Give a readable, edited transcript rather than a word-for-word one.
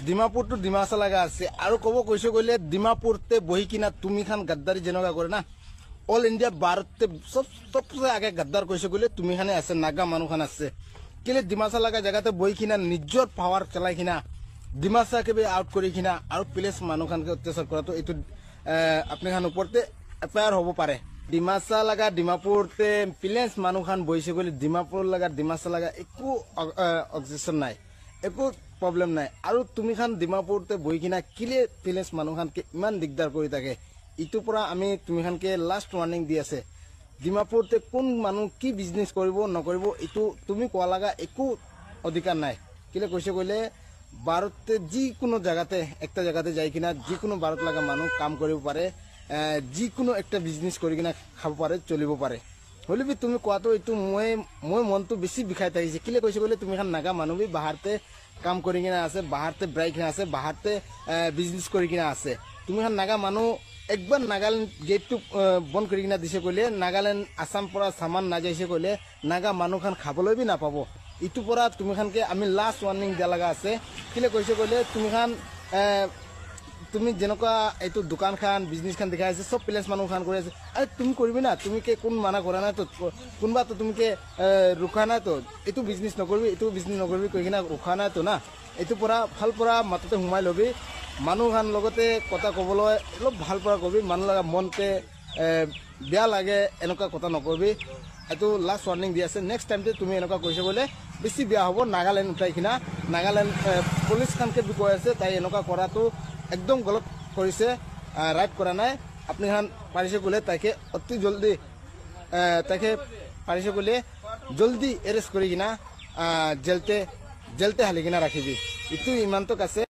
Dimapur two Dimasa লাগা আছে আর কব কইছে কইলে ডিমাপুরতে বহি কিনা তুমি খান গাদ্দারি যেনকা করে না অল ইন্ডিয়া ভারতে সবচেয়ে আগে গাদ্দার কইছে কইলে তুমি খানে আছে নাগা মানুষ খান আছে কেলে ডিমাসা লাগা জায়গাতে বহি কিনা নিজর পাওয়ার চালাই কিনা ডিমাসাকে আউট করে কিনা আর প্লেস মানুষ খানকে অত্যাচার করা তো এইটো আপনি খান উপরতে এফআইআর হব পারে ডিমাসা লাগা ডিমাপুরতে প্লেস মানুষ খান বহিছে কইলে ডিমাপুর লাগা ডিমাসা লাগা একো অবজেকশন নাই একো প্রবলেম নাই আর তুমি খান ডিমাপুরতে বহি কিনা কিলে প্লেস মানুষ খানকে ইমান দিগদার করে থাকে ইটোৰ পৰা আমি তুমি খানকে লাষ্ট ওয়ার্নিং দি আছে ডিমাপুরতে কোন মানুষ কি বিজনেস করব নকরিব ইটো তুমি কোয়া লাগা একো অধিকার নাই কিলে কইছে কইলে ভারতে যিকোনো জায়গাতে একটা জায়গাতে যাই কিনা যিকোনো ভারত লাগা মানুষ কাম কৰিব পাৰে যিকোনো একটা বিজনেস কৰি কিনা খাব পারে চলিব পারে হলে বি তুমি কোয়াতো এইটো মই মনটো বেশি বিষাই থাকিছে কিলে কইছে কইলে তুমি খান নাগা মানুহ বি বাহারতে কাম কৰি কিনা আছে বাহাৰতে ব্ৰাইক কিনা আছে বাহাৰতে বিজনেস কৰি কিনা আছে তুমি খান নাগা মানুহ একবাৰ নাগাল্যান্ড গেটটো বন্ধ কৰি কিনা দিছে কইলে নাগাল্যান্ড আসাম পৰা সামান না যাইছে কইলে নাগা মানুহ খান খাবলৈ বি নাপাব ইটো পৰা তুমি খানকে আমি লাষ্ট ওয়ার্নিং দিয়া লাগা আছে কিলে কইছে কইলে তুমি খান তুমি যেনকা এইটো দোকান খান বিজনেস খান দেখাই আছে সব প্লেস মানুষ খান করে আছে আরে তুমি করবি না তুমি কে কোন মানা করা না তো কোনবা তো তুমি কে রুখা না তো এইটো বিজনেস নকরবি এইটো বিজনেস নকরবি কই কিনা রুখা না তো না এইটো পৰা ভাল পৰা মাততে হুমাই লবি মানুহ খান লগতে কথা কবলৈ অলপ ভাল পৰা কবি মানুহ লগা মনতে বেয়া লাগে এনেকুৱা কথা নকৰবি এইটো লাষ্ট ওয়াৰ্নিং দি আছে নেক্সট টাইমতে তুমি এনেকুৱা কৈছে বলে বেছি বেয়া হ'ব নাগাল্যান্ড উঠাই কিনা নাগাল্যান্ড পুলিচ খানকে বি কৈ আছে তাই এনেকুৱা কৰাটো একদম গলত কৰিছে রাইট করা নাই আপনি খান পারিছে কইলে তাকে অতি জলদি তাকে পারিছে কইলে জলদি এরেস্ট করি কিনা জেলতে হালি কিনা রাখিবি ইটো ইমানতক আছে।